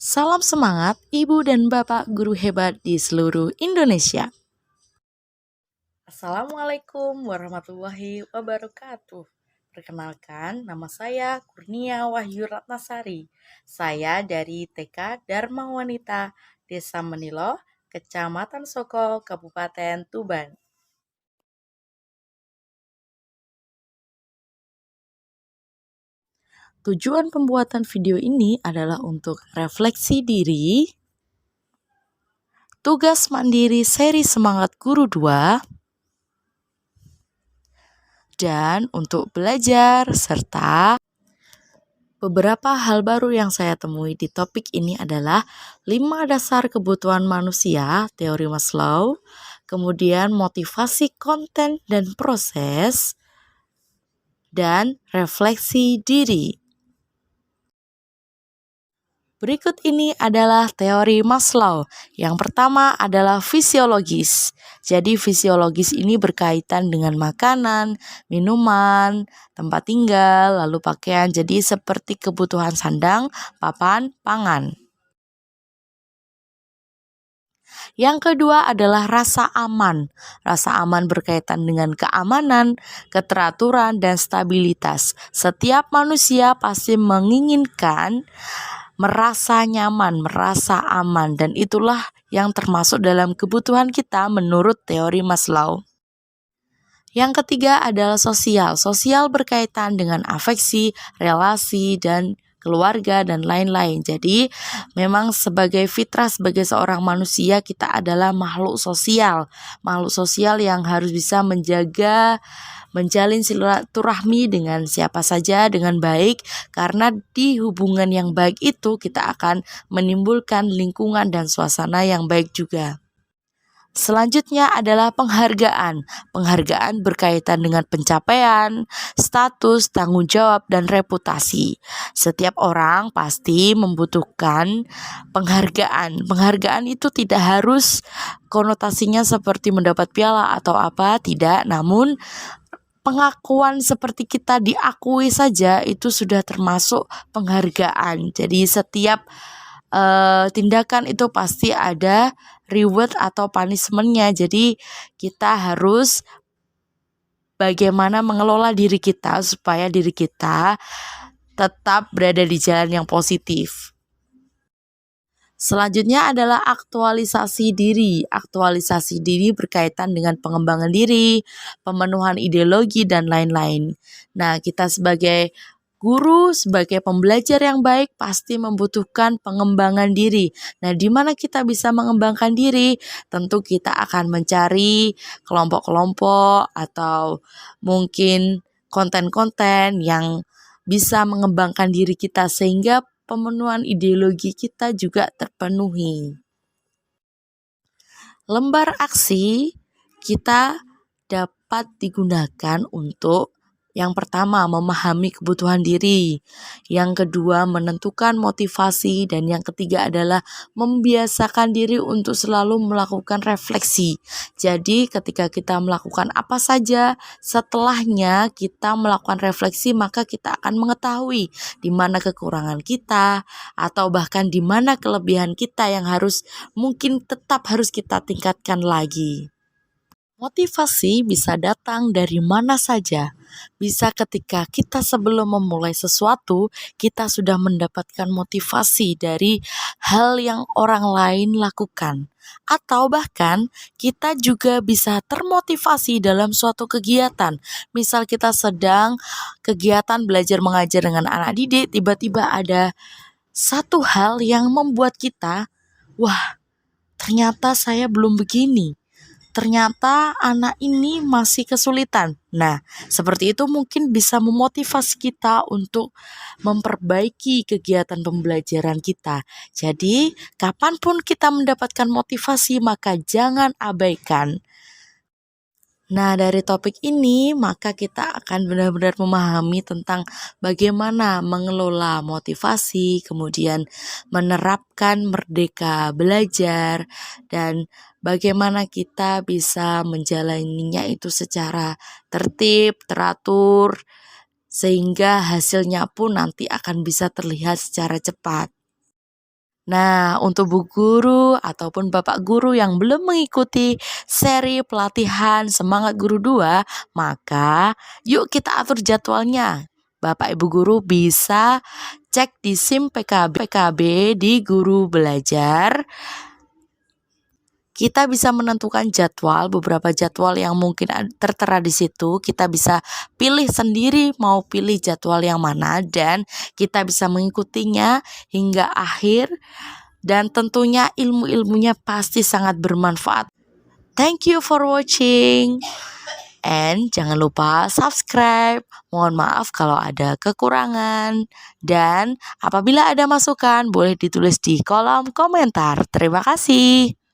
Salam semangat Ibu dan Bapak guru hebat di seluruh Indonesia. Assalamualaikum warahmatullahi wabarakatuh. Perkenalkan, nama saya Kurnia Wahyu Ratnasari. Saya dari TK Dharma Wanita, Desa Menilo, Kecamatan Soko, Kabupaten Tuban. Tujuan pembuatan video ini adalah untuk refleksi diri, tugas mandiri seri Semangat Guru 2, dan untuk belajar serta beberapa hal baru yang saya temui di topik ini adalah 5 dasar kebutuhan manusia, teori Maslow, kemudian motivasi konten dan proses, dan refleksi diri. Berikut ini adalah teori Maslow. Yang pertama adalah fisiologis. Jadi fisiologis ini berkaitan dengan makanan, minuman, tempat tinggal, lalu pakaian. Jadi seperti kebutuhan sandang, papan, pangan. Yang kedua adalah rasa aman. Rasa aman berkaitan dengan keamanan, keteraturan, dan stabilitas. Setiap manusia pasti menginginkan merasa nyaman, merasa aman, dan itulah yang termasuk dalam kebutuhan kita menurut teori Maslow. Yang ketiga adalah sosial. Sosial berkaitan dengan afeksi, relasi, dan keluarga, dan lain-lain. Jadi memang sebagai fitrah, sebagai seorang manusia, kita adalah makhluk sosial. Makhluk sosial yang harus bisa menjalin silaturahmi dengan siapa saja dengan baik, karena di hubungan yang baik itu kita akan menimbulkan lingkungan dan suasana yang baik juga. Selanjutnya adalah penghargaan. Penghargaan berkaitan dengan pencapaian, status, tanggung jawab, dan reputasi. Setiap orang pasti membutuhkan penghargaan. Penghargaan itu tidak harus konotasinya seperti mendapat piala atau apa, tidak. Namun pengakuan seperti kita diakui saja itu sudah termasuk penghargaan. Jadi setiap tindakan itu pasti ada reward atau punishment-nya. Jadi kita harus bagaimana mengelola diri kita supaya diri kita tetap berada di jalan yang positif. Selanjutnya adalah aktualisasi diri. Aktualisasi diri berkaitan dengan pengembangan diri, pemenuhan ideologi, dan lain-lain. Nah, kita sebagai guru, sebagai pembelajar yang baik pasti membutuhkan pengembangan diri. Nah, di mana kita bisa mengembangkan diri? Tentu kita akan mencari kelompok-kelompok atau mungkin konten-konten yang bisa mengembangkan diri kita sehingga pemenuhan ideologi kita juga terpenuhi. Lembar aksi kita dapat digunakan untuk yang pertama, memahami kebutuhan diri. Yang kedua, menentukan motivasi. Dan yang ketiga adalah membiasakan diri untuk selalu melakukan refleksi. Jadi ketika kita melakukan apa saja, setelahnya kita melakukan refleksi, maka kita akan mengetahui di mana kekurangan kita, atau bahkan di mana kelebihan kita yang mungkin tetap harus kita tingkatkan lagi. Motivasi bisa datang dari mana saja. Bisa ketika kita sebelum memulai sesuatu, kita sudah mendapatkan motivasi dari hal yang orang lain lakukan. Atau bahkan kita juga bisa termotivasi dalam suatu kegiatan. Misal kita sedang kegiatan belajar mengajar dengan anak didik, tiba-tiba ada satu hal yang membuat kita, wah, ternyata saya belum begini. Ternyata anak ini masih kesulitan. Nah, seperti itu mungkin bisa memotivasi kita untuk memperbaiki kegiatan pembelajaran kita. Jadi, kapanpun kita mendapatkan motivasi, maka jangan abaikan. Nah, dari topik ini, maka kita akan benar-benar memahami tentang bagaimana mengelola motivasi, kemudian menerapkan merdeka belajar, dan bagaimana kita bisa menjalaninya itu secara tertib, teratur, sehingga hasilnya pun nanti akan bisa terlihat secara cepat. Nah, untuk Bu Guru ataupun Bapak Guru yang belum mengikuti seri pelatihan Semangat Guru 2, maka yuk kita atur jadwalnya. Bapak Ibu Guru bisa cek di SIM PKB di Guru Belajar. Kita bisa menentukan jadwal, beberapa jadwal yang mungkin tertera di situ. Kita bisa pilih sendiri mau pilih jadwal yang mana dan kita bisa mengikutinya hingga akhir. Dan tentunya ilmu-ilmunya pasti sangat bermanfaat. Thank you for watching. And jangan lupa subscribe. Mohon maaf kalau ada kekurangan. Dan apabila ada masukan boleh ditulis di kolom komentar. Terima kasih.